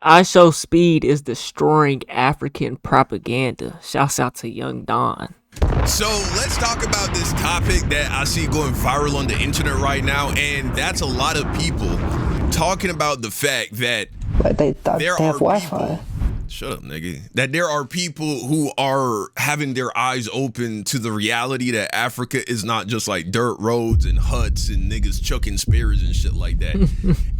iShowSpeed is destroying African propaganda. Shouts out to Young Don. So let's talk about this topic that I see going viral on the internet right now, and that's a lot of people talking about the fact that Like they there have are Wi-Fi. people. Shut up, nigga. That there are people who are having their eyes open to the reality that Africa is not just like dirt roads and huts and niggas chucking spears and shit like that.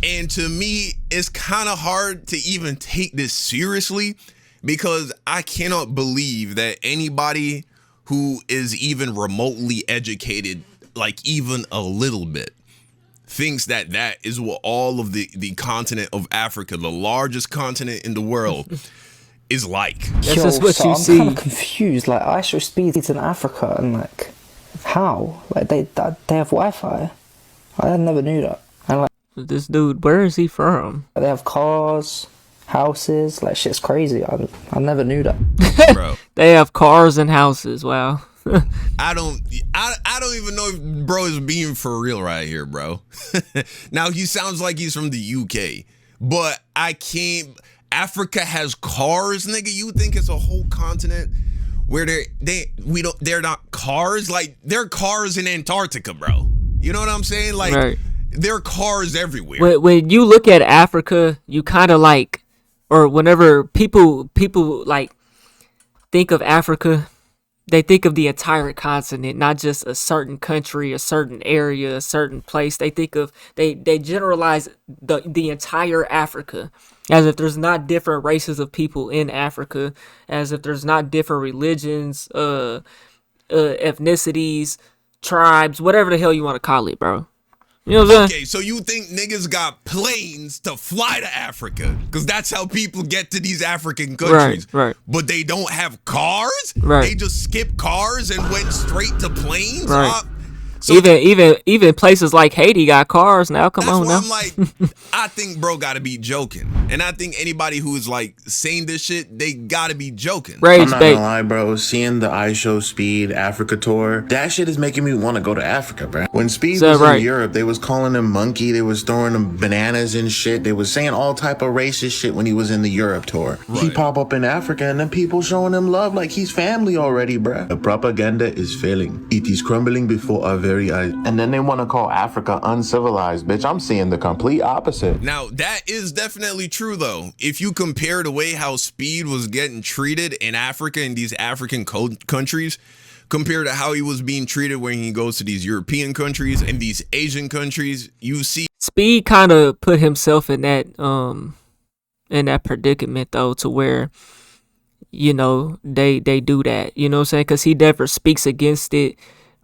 And to me, it's kind of hard to even take this seriously because I cannot believe that anybody who is even remotely educated, like even a little bit, thinks that that is what all of the continent of Africa, the largest continent in the world, is like. That's just what you I'm see. kind of confused. Like iShowSpeed is in Africa, and like how? Like they have Wi-Fi. I never knew that. And like This dude, where is he from? they have cars, houses. Like shit's crazy. I never knew that. Bro, They have cars and houses. Wow. I don't even know if bro is being for real right here, bro. Now he sounds like he's from the UK, but I can't. Africa has cars, nigga. You think it's a whole continent where they're not cars? Like they're cars in Antarctica, bro. You know what I'm saying? Like Right. there are cars everywhere. When you look at Africa, you kind of like, or whenever people like think of Africa, they think of the entire continent, not just a certain country, a certain area, a certain place. They think of they generalize the entire Africa, as if there's not different races of people in Africa, as if there's not different religions, ethnicities, tribes, whatever the hell you want to call it, bro. You know what I'm saying? Okay, so you think niggas got planes to fly to Africa? Because that's how people get to these African countries. Right. But they don't have cars? Right. They just skipped cars and went straight to planes? Right. So Even places like Haiti got cars now. Come that's on why now. I'm like, I think bro gotta be joking. And I think anybody who is like saying this shit, they gotta be joking. Rage I'm not bait. gonna lie, bro. Seeing the iShowSpeed Africa tour, that shit is making me want to go to Africa, bro. When Speed that was right? in Europe, they was calling him monkey. They was throwing him bananas and shit. They was saying all type of racist shit when he was in the Europe tour. He Right. pop up in Africa and then people showing him love like he's family already, bro. The propaganda is failing. It is crumbling before our very eyes. And then they want to call Africa uncivilized, bitch. I'm seeing the complete opposite. Now, that is definitely true, though. If you compare the way how Speed was getting treated in Africa, in these African countries, compared to how he was being treated when he goes to these European countries and these Asian countries, you see Speed kind of put himself in that predicament though, to where they do that. You know what I'm saying? Because he never speaks against it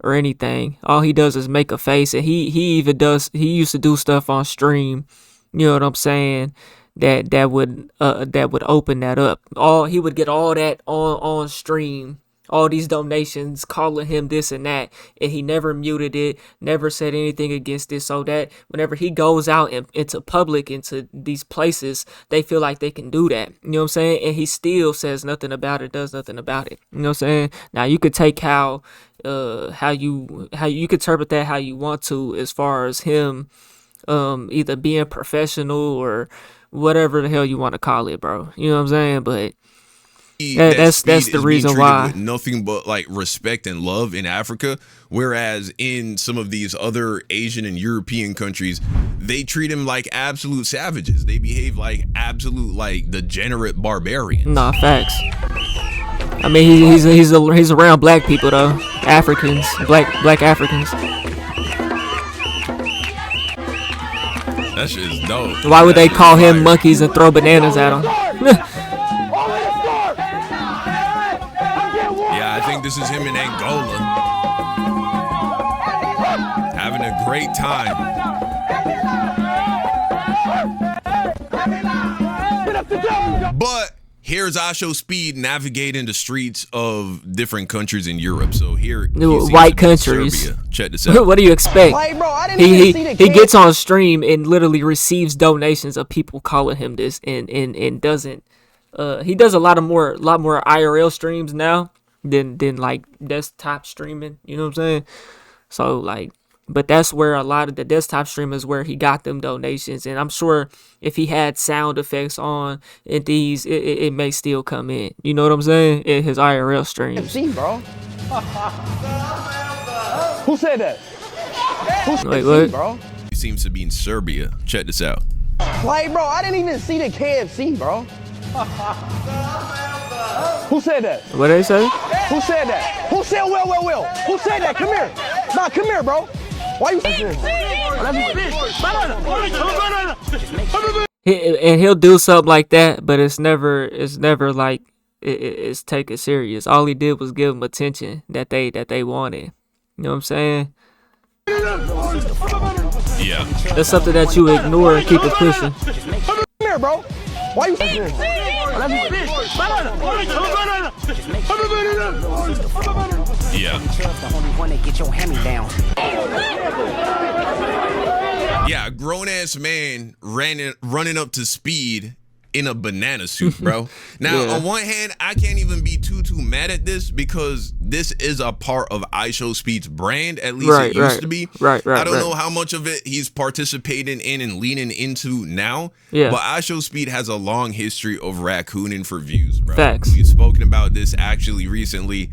or anything. All he does is make a face, and he used to do stuff on stream, you know what I'm saying, that would open that up. He would get all that on stream, all these donations calling him this and that, and he never muted it, never said anything against it, so that whenever he goes out into public, into these places, they feel like they can do that, you know what I'm saying, and he still says nothing about it, does nothing about it, you know what I'm saying. Now you could take how you could interpret that how you want to, as far as him either being professional or whatever the hell you want to call it, bro, you know what I'm saying, but that's the reason why. with nothing but like respect and love in Africa, whereas in some of these other Asian and European countries, they treat him like absolute savages. They behave like absolute like degenerate barbarians. Nah, facts. I mean, he's around black people though, Africans, black Africans. That shit is dope. Why would That they shit call is him fire. monkeys and throw bananas at him? Yeah, I think this is him in Angola, having a great time. But here's iShowSpeed navigating the streets of different countries in Europe. So here, he's White in countries. Serbia. Check this out. What do you expect? Like, bro, I didn't even see the He kid. gets on stream and literally receives donations of people calling him this, and doesn't. He does a lot more IRL streams now than like desktop streaming. You know what I'm saying? So like, But that's where a lot of the desktop streamers where he got them donations, and I'm sure if he had sound effects on in these, it may still come in. You know what I'm saying? In his IRL streams. See, bro. Who said that? Who said Wait, what? bro? He seems to be in Serbia. Check this out. Like, bro, I didn't even see the KFC, bro. Who said that? What did they say? Who said that? Who said Will? Who said that? Come here. Nah, come here, bro. Why you serious? And he'll do something like that, but it's never like it's taken serious. All he did was give them attention that they wanted. You know what I'm saying? Yeah. That's something that you ignore and keep it pushing. Come here, bro. Why you serious? Yeah. Yeah, a grown ass man running up to Speed in a banana suit, bro. Now, Yeah. on one hand, I can't even be too mad at this because this is a part of iShowSpeed's brand. At least it used to be. Right. I don't know how much of it he's participating in and leaning into now. Yeah. But iShowSpeed has a long history of raccooning for views, bro. Facts. We've spoken about this actually recently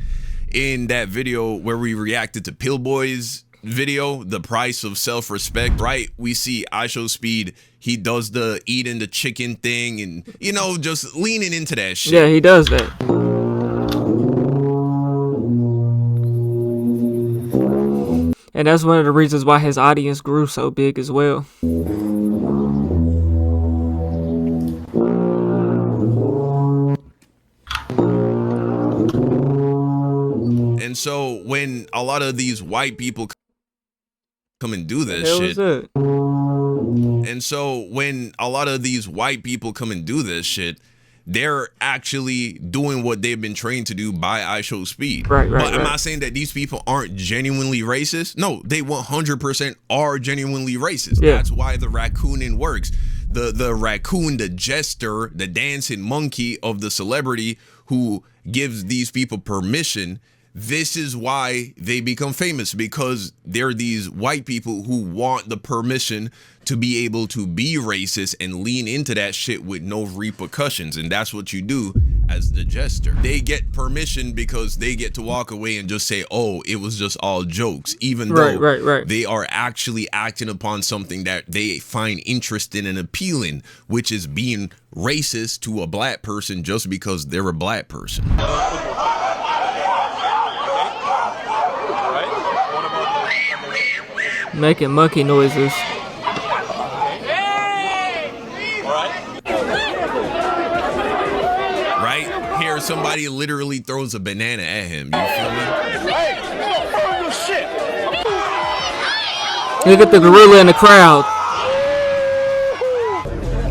in that video where we reacted to Pillboy's video, The Price of Self-Respect, right? We see iShowSpeed, he does the eating the chicken thing and, you know, just leaning into that shit. Yeah, he does that. And that's one of the reasons why his audience grew so big as well. And so when a lot of these white people come and do this Hell shit, is it? and so when a lot of these white people come and do this shit, they're actually doing what they've been trained to do by iShowSpeed. Right. But am I saying that these people aren't genuinely racist? No, they 100% are genuinely racist. Yeah. That's why the raccooning works. The raccoon, the jester, the dancing monkey of the celebrity who gives these people permission. This is why they become famous, because they're these white people who want the permission to be able to be racist and lean into that shit with no repercussions. And that's what you do as the jester. They get permission because they get to walk away and just say, oh, it was just all jokes, even though Right. they are actually acting upon something that they find interesting and appealing, which is being racist to a black person just because they're a black person. Making monkey noises. Right? Here, somebody literally throws a banana at him. You feel me? Look at the gorilla in the crowd.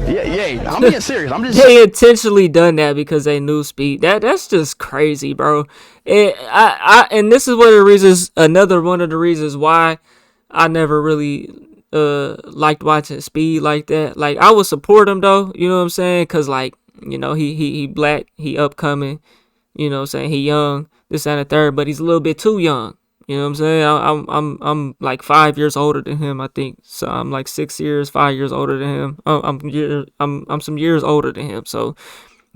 Yeah, I'm being serious. I'm just. They intentionally done that because they knew Speed. That's just crazy, bro. And this is one of the reasons. Another one of the reasons why I never really liked watching Speed like that. Like, I would support him though. You know what I'm saying? Cause like, you know, he black, he upcoming. You know what I'm saying? He young. This and the third, but he's a little bit too young. You know what I'm saying? I'm like 5 years older than him, I think. So I'm like 6 years, 5 years older than him. I'm some years older than him. So,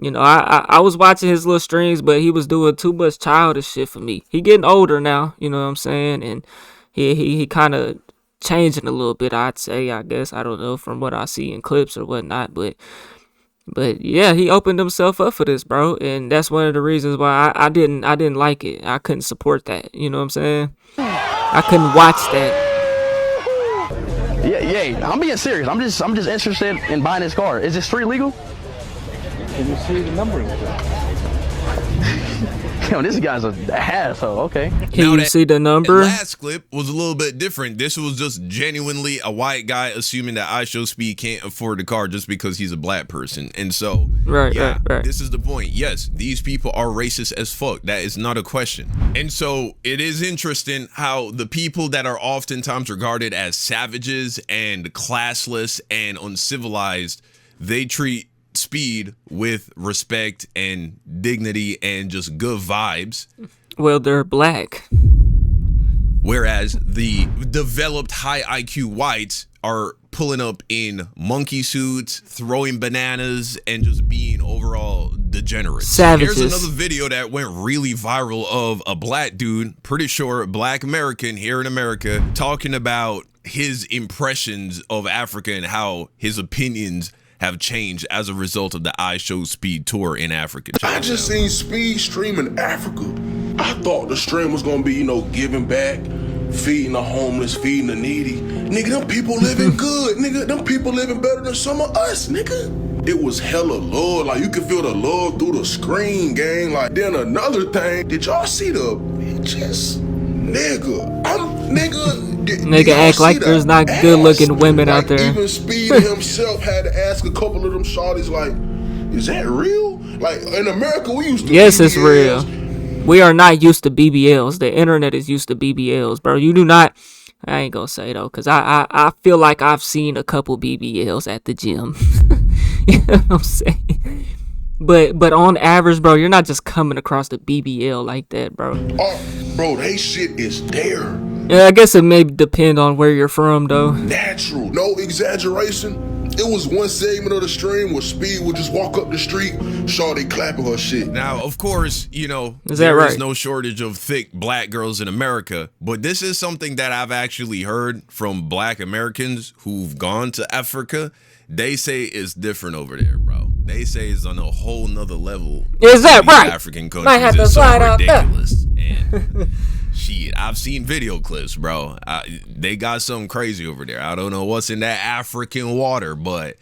you know, I was watching his little streams, but he was doing too much childish shit for me. He getting older now, you know what I'm saying? And he kind of changing a little bit, I'd say, I guess. I don't know, from what I see in clips or whatnot, But yeah, he opened himself up for this, bro, and that's one of the reasons why I didn't like it. I couldn't support that. You know what I'm saying? I couldn't watch that. Yeah, I'm being serious. I'm just interested in buying this car. Is this street legal? Can you see the numbering? Yo, this guy's an asshole. Okay. Can you see the number? Last clip was a little bit different. This was just genuinely a white guy assuming that iShowSpeed can't afford the car just because he's a black person. And so, Right. this is the point. Yes, these people are racist as fuck. That is not a question. And so it is interesting how the people that are oftentimes regarded as savages and classless and uncivilized, they treat Speed with respect and dignity and just good vibes. Well, they're black. Whereas the developed high IQ whites are pulling up in monkey suits, throwing bananas, and just being overall degenerates. Savages. Here's another video that went really viral of a black dude, pretty sure black American here in America, talking about his impressions of Africa and how his opinions have changed as a result of the iShowSpeed tour in Africa. I just seen Speed stream in Africa. I thought the stream was gonna be, you know, giving back, feeding the homeless, feeding the needy. Nigga, them people living good. Nigga, them people living better than some of us, nigga. It was hella love. Like, you could feel the love through the screen, gang. Like, then another thing, did y'all see the bitches? Nigga act like there's not good looking women out there. Even Speed himself had to ask a couple of them shawties, like, is that real? Like, in America, we used to Yes, BBLs. it's real. We are not used to BBLs. The internet is used to BBLs, bro. You do not. I ain't gonna say though, cause I feel like I've seen a couple BBLs at the gym. You know what I'm saying? But on average, bro, you're not just coming across the BBL like that, bro. Oh, bro, they shit is there. Yeah, I guess it may depend on where you're from, though. Natural, no exaggeration. It was one segment of the stream where Speed would just walk up the street, shawty clapping her shit. Now, of course, you know, Is that there right? is no shortage of thick black girls in America, but this is something that I've actually heard from black Americans who've gone to Africa. They say it's different over there, bro. They say it's on a whole nother level. Is that These right? African Might have countries to is so slide out there. ridiculous. And shit, I've seen video clips, bro. They got something crazy over there. I don't know what's in that African water, but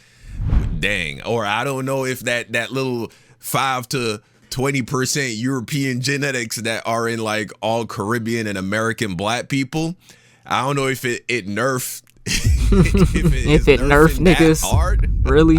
dang. Or I don't know if that little 5 to 20% European genetics that are in like all Caribbean and American black people. I don't know if it nerfed. if it nerf niggas hard, really.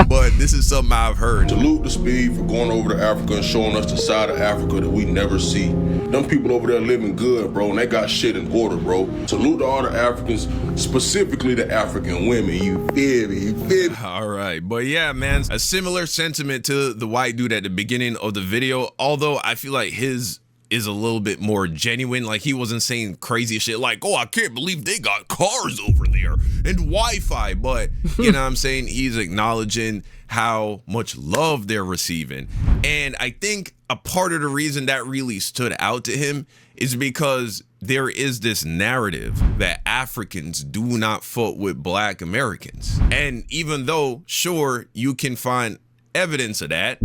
but this is something I've heard. Salute to Speed for going over to Africa and showing us the side of Africa that we never see. Them people over there living good, bro, and they got shit in order, bro. Salute to all the Africans, specifically the African women. You feel me? You feel me? All right, but yeah, man, a similar sentiment to the white dude at the beginning of the video, although I feel like his is a little bit more genuine. Like, he wasn't saying crazy shit like, oh, I can't believe they got cars over there and Wi-Fi, but you know what I'm saying, he's acknowledging how much love they're receiving. And I think a part of the reason that really stood out to him is because there is this narrative that Africans do not fuck with black Americans. And even though, sure, you can find evidence of that,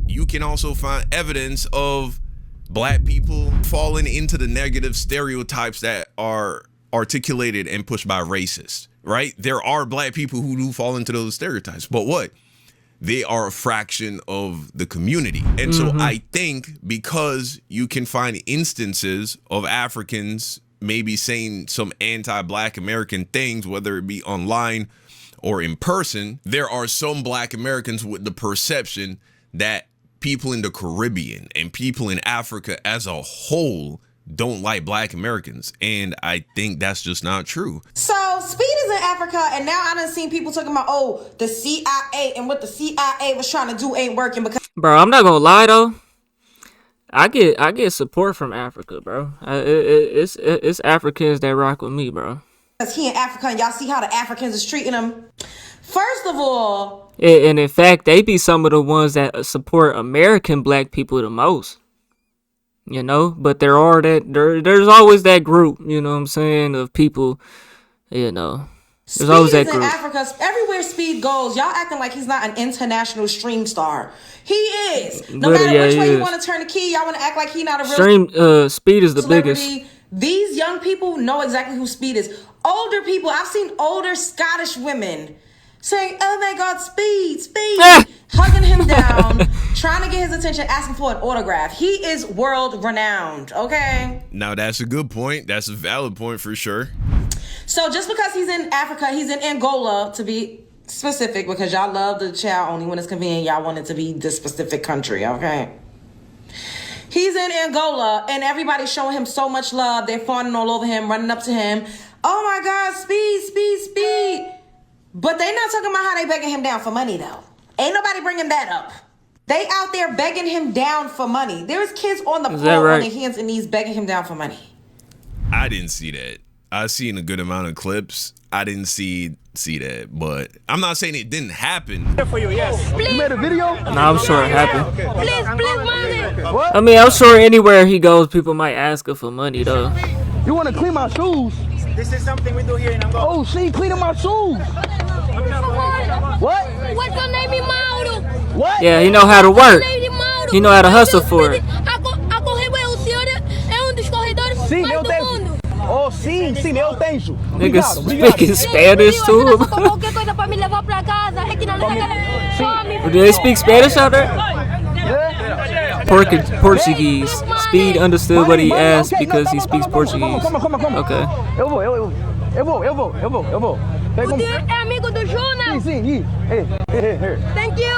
you can also find evidence of black people falling into the negative stereotypes that are articulated and pushed by racists, right? There are black people who do fall into those stereotypes, but what? They are a fraction of the community. And so I think because you can find instances of Africans maybe saying some anti-black American things, whether it be online or in person, there are some black Americans with the perception that people in the Caribbean and people in Africa as a whole don't like black Americans. And I think that's just not true. So Speed is in Africa, and now I done seen people talking about, oh, the CIA and what the CIA was trying to do ain't working because Bro, I'm not gonna lie though. I get support from Africa, bro. It's Africans that rock with me, bro. he in Africa, and y'all see how the Africans is treating him. First of all, And in fact, they be some of the ones that support American black people the most. You know, but there's always that group, you know what I'm saying, of people, you know. There's always that Speed is group. in Africa. Everywhere Speed goes, y'all acting like he's not an international stream star. He is. No matter which way you want to turn the key, y'all want to act like he not a real Speed is the biggest. celebrity. These young people know exactly who Speed is. Older people, I've seen older Scottish women saying, oh my God, Speed, hugging him down, trying to get his attention, asking for an autograph. He is world renowned, okay? Now, that's a good point. That's a valid point for sure. So just because he's in Africa, he's in Angola, to be specific, because y'all love the child only when it's convenient. Y'all want it to be this specific country, okay? He's in Angola, and everybody's showing him so much love. They're fawning all over him, running up to him. Oh my God, Speed. But they not talking about how they begging him down for money, though. Ain't nobody bringing that up. They out there begging him down for money. There's kids on the floor on their hands and knees begging him down for money. I didn't see that. I seen a good amount of clips. I didn't see that, but I'm not saying it didn't happen. For you, yes. You made a video? Nah, I'm sure it happened. Please, money. What? I mean, I'm sure anywhere he goes, people might ask him for money, though. You want to clean my shoes? This is something we do here in Angola. Oh, she cleaning my shoes. What? What's your name, Mauro? What? Yeah, he know how to work. He know how to hustle for it. Sim, eu tenho. Oh, sim, eu tenho. Niggas speaking Spanish to him. Do they speak Spanish out there? Portuguese. Speed understood what he asked because he speaks Portuguese. Okay. Eu vou. Você é amigo do Júnior? Sim. Hey. Thank you.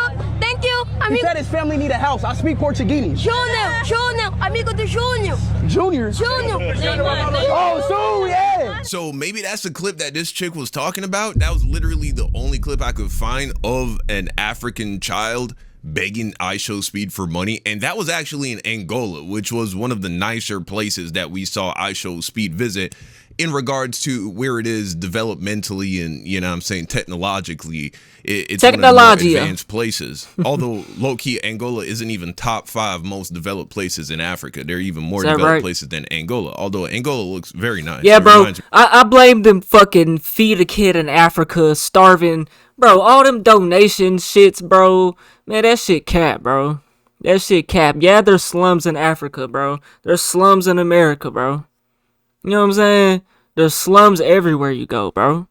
He said his family need a house. I speak Portuguese. Júnior, amigo do Júnior. Juniors? Oh, so yeah. So maybe that's the clip that this chick was talking about. That was literally the only clip I could find of an African child begging iShowSpeed for money. And that was actually in Angola, which was one of the nicer places that we saw iShowSpeed visit in regards to where it is developmentally and, you know what I'm saying, technologically. It's one of the more advanced places. Although, low-key, Angola isn't even top 5 most developed places in Africa. They're even more developed places than Angola. Although Angola looks very nice. Yeah, bro. I blame them fucking feed a kid in Africa starving. Bro, all them donation shits, bro. Man, that shit cap, bro. That shit cap. Yeah, there's slums in Africa, bro. There's slums in America, bro. You know what I'm saying? There's slums everywhere you go, bro.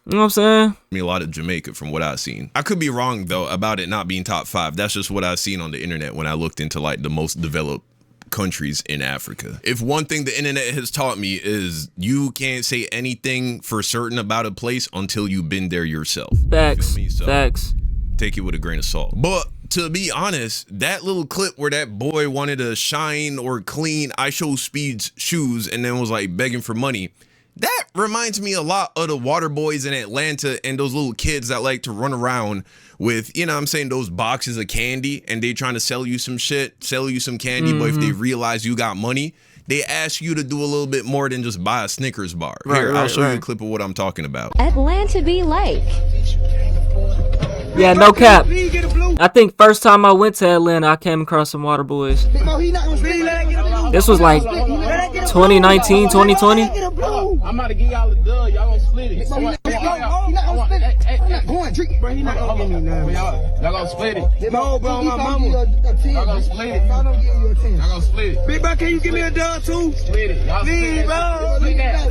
You know what I'm saying? A lot of Jamaica from what I've seen. I could be wrong, though, about it not being top 5. That's just what I've seen on the internet when I looked into, like, the most developed countries in Africa. If one thing the internet has taught me is you can't say anything for certain about a place until you've been there yourself. Facts. So Facts. take it with a grain of salt. But to be honest, that little clip where that boy wanted to shine or clean iShowSpeed's shoes and then was like begging for money, that reminds me a lot of the water boys in Atlanta and those little kids that like to run around with, you know what I'm saying, those boxes of candy and they trying to sell you some shit, sell you some candy, but if they realize you got money, they ask you to do a little bit more than just buy a Snickers bar. Here, I'll show you a clip of what I'm talking about. Atlanta be Lake. Yeah, no cap. I think first time I went to Atlanta, I came across some water boys. This was like 2019, 2020. I'm about to give y'all a dub. Y'all gonna split it. Y'all gonna split it. No, bro, my mama. Y'all gonna split it. Y'all gonna split it. Big bro, can you give me a dub too? Split it. Y'all split it. Split that.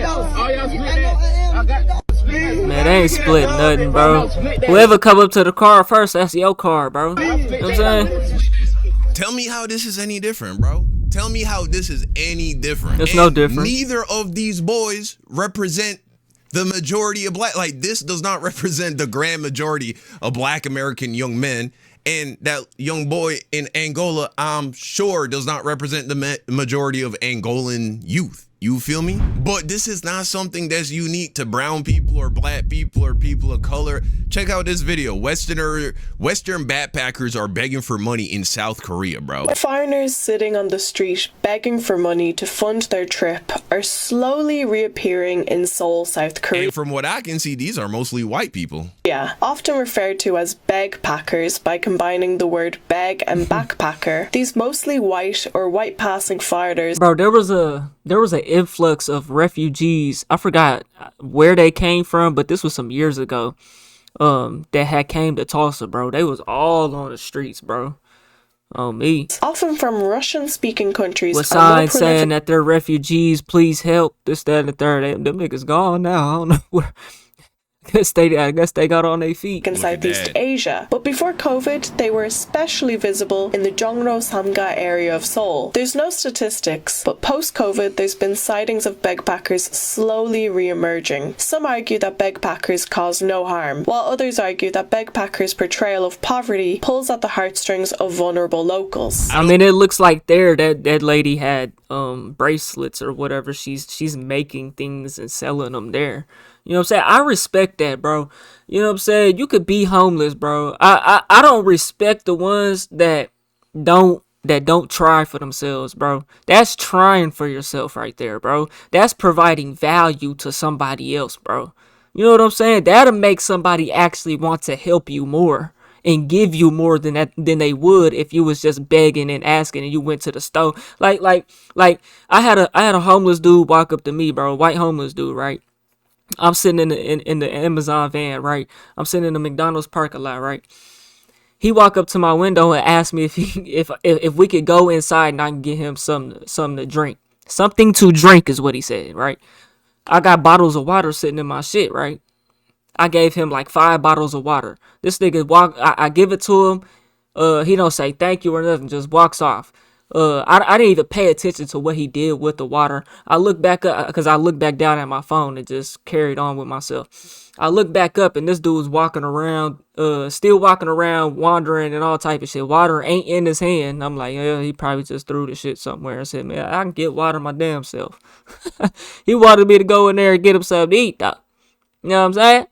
Oh, y'all split that. I got. Man, they ain't split nothing, bro. Whoever come up to the car first, that's your car, bro. You know what I'm saying? Tell me how this is any different, bro. Tell me how this is any different. It's no different. Neither of these boys represent the majority of black. Like, this does not represent the grand majority of black American young men. And that young boy in Angola, I'm sure, does not represent the majority of Angolan youth. You feel me? But this is not something that's unique to brown people or black people or people of color. Check out this video. Western backpackers are begging for money in South Korea, bro. Foreigners sitting on the street begging for money to fund their trip are slowly reappearing in Seoul, South Korea. And from what I can see, these are mostly white people. Yeah, often referred to as begpackers by combining the word beg and backpacker. These mostly white or white passing foreigners. Bro, there was an influx of refugees. I forgot where they came from, but this was some years ago. That had came to Tulsa, bro. They was all on the streets, bro. On me. Often from Russian-speaking countries. With signs saying that they're refugees, please help. This, that, and the third. Them niggas gone now. I don't know where. I guess they got on their feet. In Southeast Asia. But before COVID, they were especially visible in the Jongno Samga area of Seoul. There's no statistics, but post-COVID, there's been sightings of begpackers slowly re-emerging. Some argue that begpackers cause no harm, while others argue that begpackers' portrayal of poverty pulls at the heartstrings of vulnerable locals. I mean, it looks like that lady had bracelets or whatever. She's making things and selling them there. You know what I'm saying? I respect that, bro. You know what I'm saying? You could be homeless, bro. I don't respect the ones that don't that don't try for themselves, bro. That's trying for yourself right there, bro. That's providing value to somebody else, bro. You know what I'm saying? That'll make somebody actually want to help you more and give you more than they would if you was just begging and asking and you went to the store. Like I had a homeless dude walk up to me, bro, white homeless dude, right? I'm sitting in the Amazon van, right? I'm sitting in the McDonald's parking lot, right? He walked up to my window and asked me if we could go inside and I can get him something to drink. Something to drink is what he said, right? I got bottles of water sitting in my shit, right? I gave him like 5 bottles of water. This nigga I give it to him. He don't say thank you or nothing, just walks off. I didn't even pay attention to what he did with the water. I looked back up because I looked back down at my phone and just carried on with myself. I looked back up and this dude was walking around, still walking around, wandering and all type of shit. Water ain't in his hand. I'm like, yeah, he probably just threw the shit somewhere and said, man, I can get water my damn self. He wanted me to go in there and get him something to eat, though. You know what I'm saying?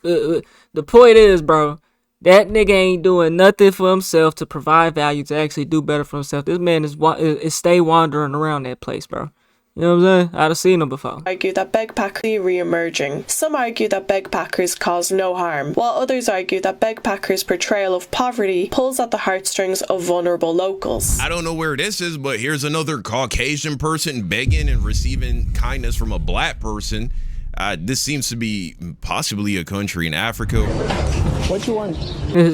The point is, bro, that nigga ain't doing nothing for himself to provide value to actually do better for himself. This man is stay wandering around that place, bro. You know what I'm saying? I'd have seen him before. Argue that begpackers are re-emerging. Some argue that begpackers cause no harm, while others argue that begpackers' portrayal of poverty pulls at the heartstrings of vulnerable locals. I don't know where this is, but here's another Caucasian person begging and receiving kindness from a black person. This seems to be possibly a country in Africa. What you want?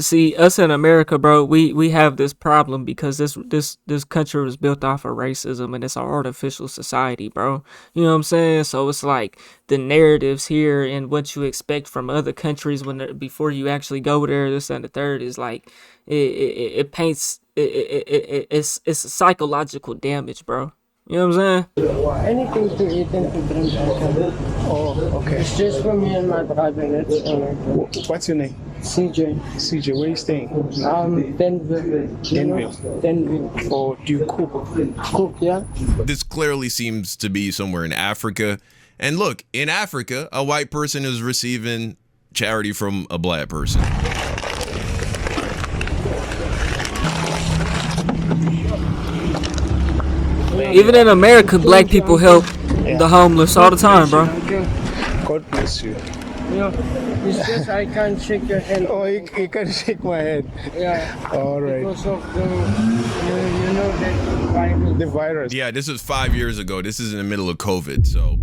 See, us in America, bro, we have this problem because this country was built off of racism and it's an artificial society, bro. You know what I'm saying? So it's like the narratives here and what you expect from other countries before you actually go there, this and the third is like it paints it's a psychological damage, bro. You know what I'm saying? Anything to eat and to drink, I can. Oh, okay. It's just for me and my brother. That's all. What's your name? CJ. CJ, where are you staying? Denville. Denville. Denville. Or do you cook? Cook, yeah. This clearly seems to be somewhere in Africa. And look, in Africa, a white person is receiving charity from a black person. Even in America, black people help the homeless all the time, bro. God bless you. It's just I can't shake your hand. Oh, you can shake my hand. Yeah. All right. Because of the virus. Yeah, this was 5 years ago. This is in the middle of COVID, so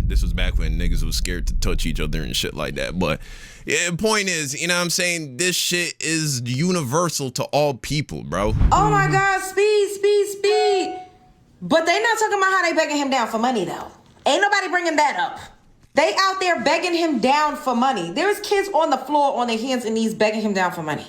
this was back when niggas was scared to touch each other and shit like that. But yeah, point is, you know what I'm saying? This shit is universal to all people, bro. Oh my God, speed. But they not talking about how they begging him down for money, though. Ain't nobody bringing that up. They out there begging him down for money. There's kids on the floor on their hands and knees begging him down for money.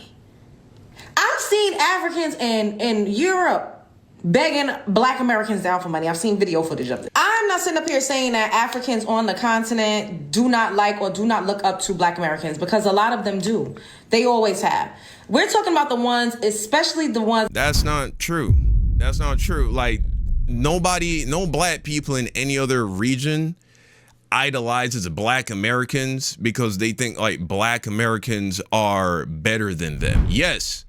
I've seen Africans in Europe begging black Americans down for money. I've seen video footage of it. I'm not sitting up here saying that Africans on the continent do not like or do not look up to black Americans, because a lot of them do. They always have. We're talking about the ones, especially the ones. That's not true. That's not true. Like, no black people in any other region idolizes black Americans because they think like black Americans are better than them. Yes,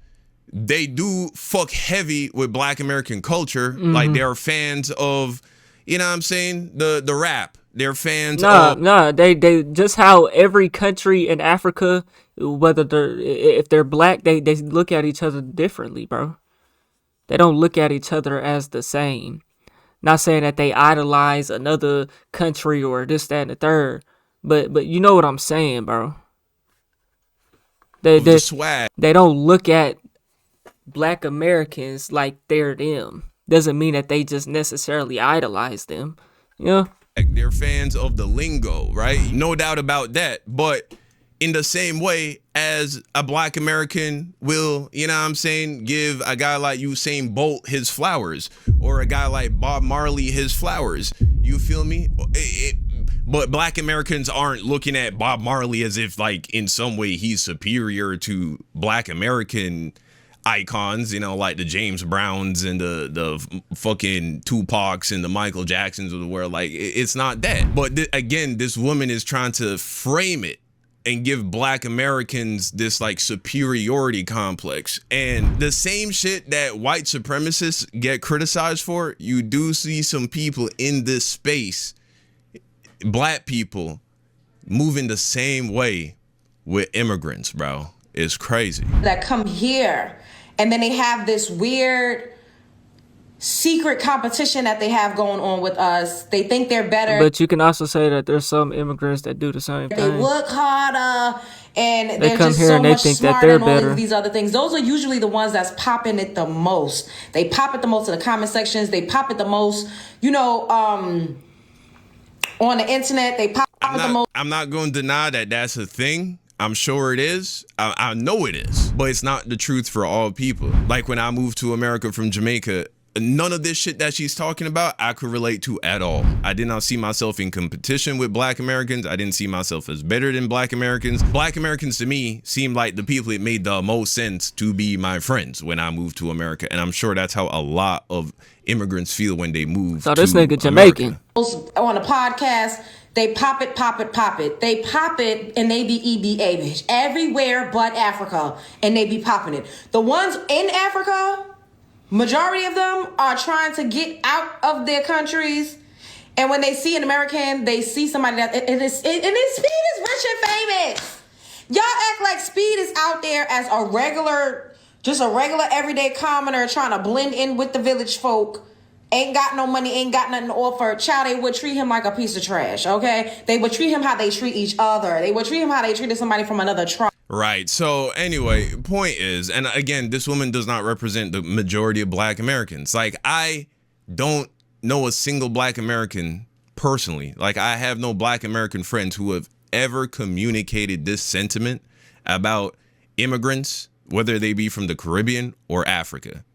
they do fuck heavy with black American culture. Mm-hmm. Like they're fans of, you know what I'm saying, the rap. They're fans of they just how every country in Africa, whether if they're black, they look at each other differently, bro. They don't look at each other as the same. Not saying that they idolize another country or this, that, and the third, but you know what I'm saying, bro. They don't look at black Americans like they're them. Doesn't mean that they just necessarily idolize them. You know? They're fans of the lingo, right? No doubt about that. But in the same way as a black American will, you know what I'm saying, give a guy like Usain Bolt his flowers, or a guy like Bob Marley his flowers. You feel me? But black Americans aren't looking at Bob Marley as if like in some way he's superior to black American icons, you know, like the James Browns and the fucking Tupacs and the Michael Jacksons of the world. Like, it's not that. But again, this woman is trying to frame it and give black Americans this like superiority complex. And the same shit that white supremacists get criticized for, you do see some people in this space, black people, moving the same way with immigrants, bro. It's crazy. That come here and then they have this weird secret competition that they have going on with us. They think they're better. But you can also say that there's some immigrants that do the same thing. They work harder and they they're come just here so and they much think that smarter they're and all better. of these other things. Those are usually the ones that's popping it the most. They pop it the most in the comment sections. They pop it the most, you know, on the internet. They pop it the most. I'm not going to deny that that's a thing. I'm sure it is. I know it is. But it's not the truth for all people. Like when I moved to America from Jamaica, none of this shit that she's talking about I could relate to at all. I did not see myself in competition with black Americans. I didn't see myself as better than black Americans. Black Americans to me seemed like the people it made the most sense to be my friends when I moved to America. And I'm sure that's how a lot of immigrants feel when they move so this to nigga Jamaican. On a podcast, they pop it. They pop it and they be EBA, bitch. Everywhere but Africa. And they be popping it. The ones in Africa, majority of them are trying to get out of their countries. And when they see an American, they see somebody that Speed is rich and famous. Y'all act like Speed is out there as a regular everyday commoner trying to blend in with the village folk. Ain't got no money, ain't got nothing to offer. Child, they would treat him like a piece of trash, okay? They would treat him how they treat each other. They would treat him how they treated somebody from another tribe. Right. So anyway, point is, and again, this woman does not represent the majority of black Americans. Like, I don't know a single black American personally. Like, I have no black American friends who have ever communicated this sentiment about immigrants, whether they be from the Caribbean or Africa.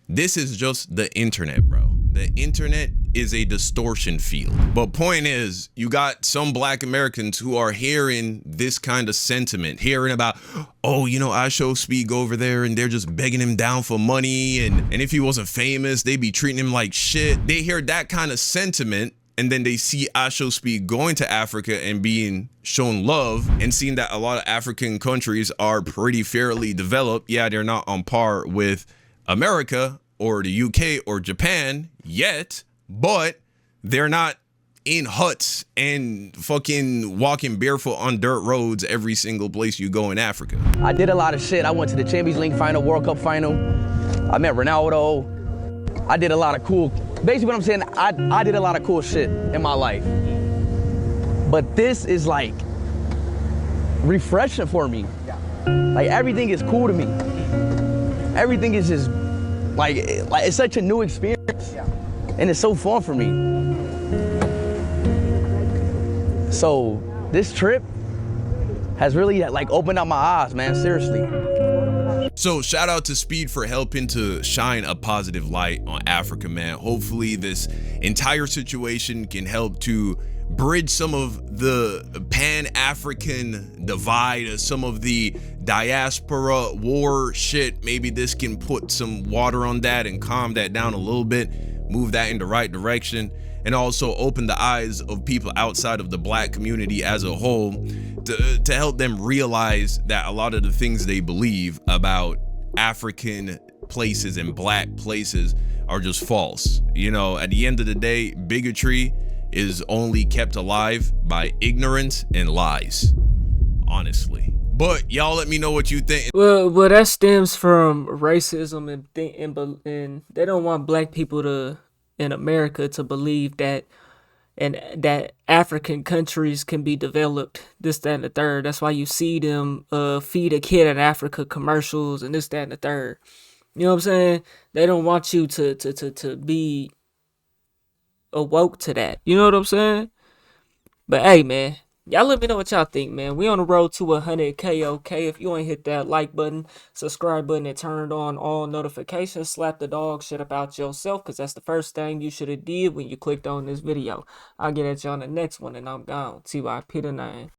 This is just the internet, bro. The internet is a distortion field. But point is, you got some black Americans who are hearing this kind of sentiment, hearing about, oh, you know, iShowSpeed go over there and they're just begging him down for money. And if he wasn't famous, they'd be treating him like shit. They hear that kind of sentiment. And then they see iShowSpeed going to Africa and being shown love and seeing that a lot of African countries are pretty fairly developed. Yeah, they're not on par with America or the UK or Japan yet, but they're not in huts and fucking walking barefoot on dirt roads every single place you go in Africa. I did a lot of shit. I went to the Champions League final, World Cup final. I met Ronaldo. I did a lot of cool, basically what I'm saying, I did a lot of cool shit in my life. But this is like refreshing for me. Like everything is cool to me. Everything is just like it's such a new experience. And it's so fun for me. So this trip has really like opened up my eyes, man, seriously. So shout out to Speed for helping to shine a positive light on Africa, man. Hopefully this entire situation can help to bridge some of the Pan-African divide, some of the diaspora war shit. Maybe this can put some water on that and calm that down a little bit, move that in the right direction, and also open the eyes of people outside of the black community as a whole to help them realize that a lot of the things they believe about African places and black places are just false. You know, at the end of the day, bigotry is only kept alive by ignorance and lies, honestly. But y'all let me know what you think. Well, that stems from racism and they don't want black people in America to believe that African countries can be developed, this, that, and the third. That's why you see them feed a kid in Africa commercials and this, that, and the third. You know what I'm saying? They don't want you to be awoke to that. You know what I'm saying? But hey, man, y'all let me know what y'all think, man. We on the road to 100K, okay? If you ain't hit that like button, subscribe button, and turned on all notifications, slap the dog shit about yourself, because that's the first thing you should have did when you clicked on this video. I'll get at you on the next one, and I'm gone. TYP the 9.